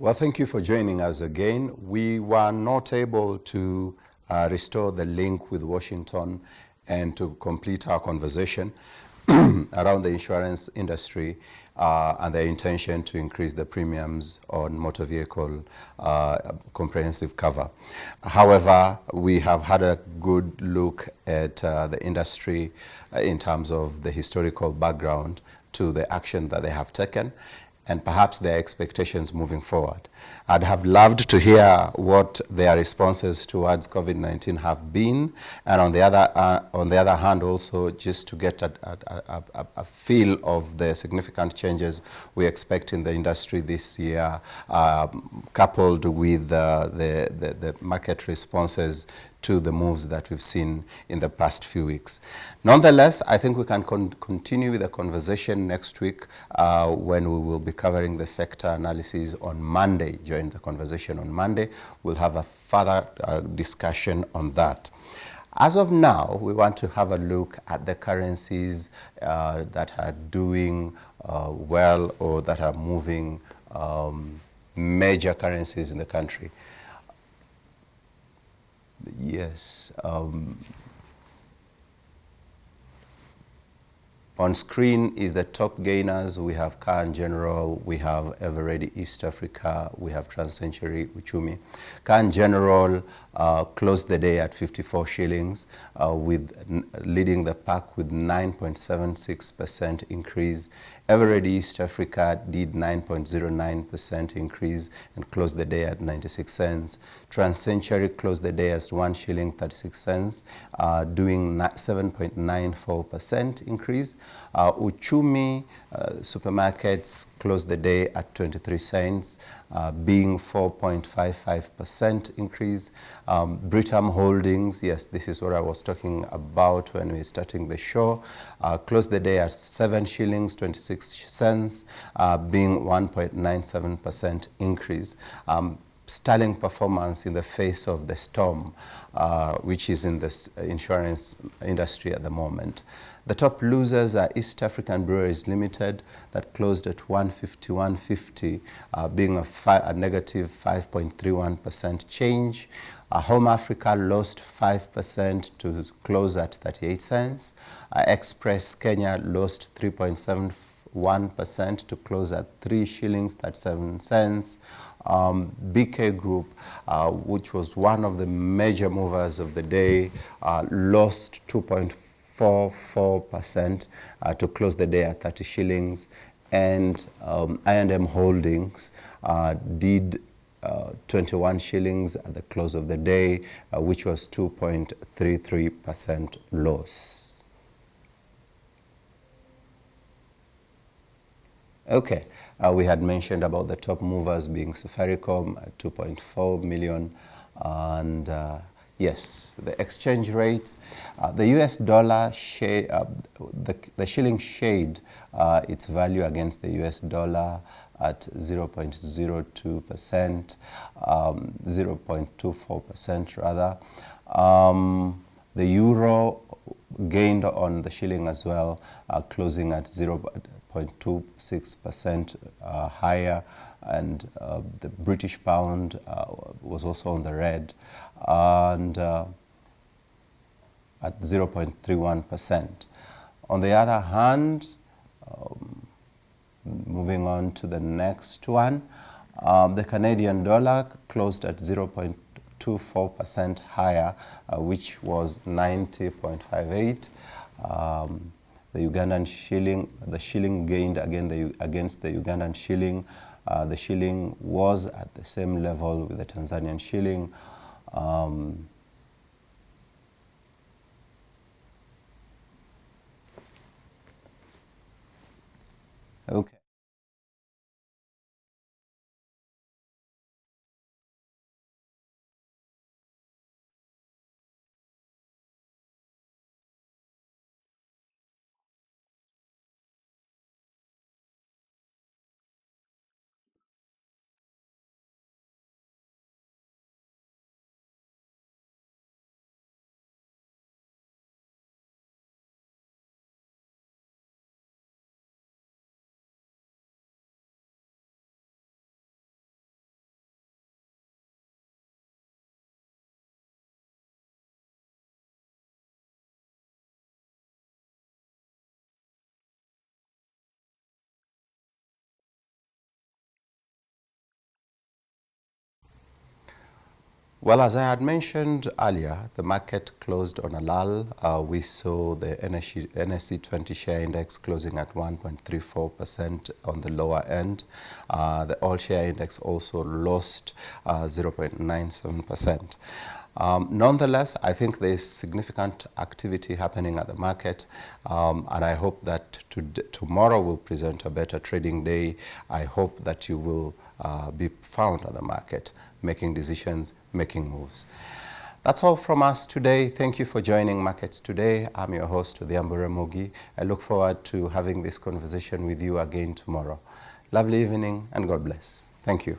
Well, thank you for joining us again. We were not able to restore the link with Washington and to complete our conversation around the insurance industry and their intention to increase the premiums on motor vehicle comprehensive cover. However, we have had a good look at the industry in terms of the historical background to the action that they have taken and perhaps their expectations moving forward. I'd have loved to hear what their responses towards COVID-19 have been, and on the other hand, also just to get a feel of the significant changes we expect in the industry this year, coupled with the market responses to the moves that we've seen in the past few weeks. Nonetheless, I think we can continue with the conversation next week when we will be covering the sector analysis on Monday. Join the conversation on Monday. We'll have a further discussion on that. As of now, we want to have a look at the currencies that are doing well or that are moving, major currencies in the country. Yes. On screen is the top gainers. We have Car & General, we have Eveready East Africa, we have TransCentury Uchumi. Car & General closed the day at 54 shillings, leading the pack with 9.76% increase. Eveready East Africa did 9.09% increase and closed the day at 96 cents. TransCentury closed the day as 1 shilling 36 cents, doing 7.94% increase. Uchumi supermarkets closed the day at 23 cents, being 4.55% increase. Britam Holdings, yes, this is what I was talking about when we were starting the show, closed the day at 7 shillings 26 cents, being 1.97% increase. Sterling performance in the face of the storm, which is in the insurance industry at the moment. The top losers are East African Breweries Limited, that closed at 151.50, being a negative 5.31% change. Home Africa lost 5% to close at 38 cents. Express Kenya lost 3.71% to close at 3 shillings 37 cents. BK Group, which was one of the major movers of the day, lost 2.44% to close the day at 30 shillings. And I&M Holdings did 21 shillings at the close of the day, which was 2.33% loss. Okay, we had mentioned about the top movers being Safaricom at 2.4 million, and yes, the exchange rates, the US dollar, the shilling shade its value against the US dollar at 0.02%, 0.24% rather. The euro gained on the shilling as well, closing at 0.26% higher, and the British pound was also on the red, and at 0.31%. On the other hand, moving on to the next one, the Canadian dollar closed at 0.24% higher, which was 90.58. The Ugandan shilling, the shilling gained again against the Ugandan shilling. The shilling was at the same level with the Tanzanian shilling. Okay. Well, as I had mentioned earlier, the market closed on a lull. We saw the NSE 20 share index closing at 1.34% on the lower end. The all share index also lost 0.97%. Nonetheless, I think there is significant activity happening at the market, and I hope that tomorrow will present a better trading day. I hope that you will be found at the market, making decisions, making moves. That's all from us today. Thank you for joining Markets Today. I'm your host, Odhiambo Ramogi. I look forward to having this conversation with you again tomorrow. Lovely evening and God bless. Thank you.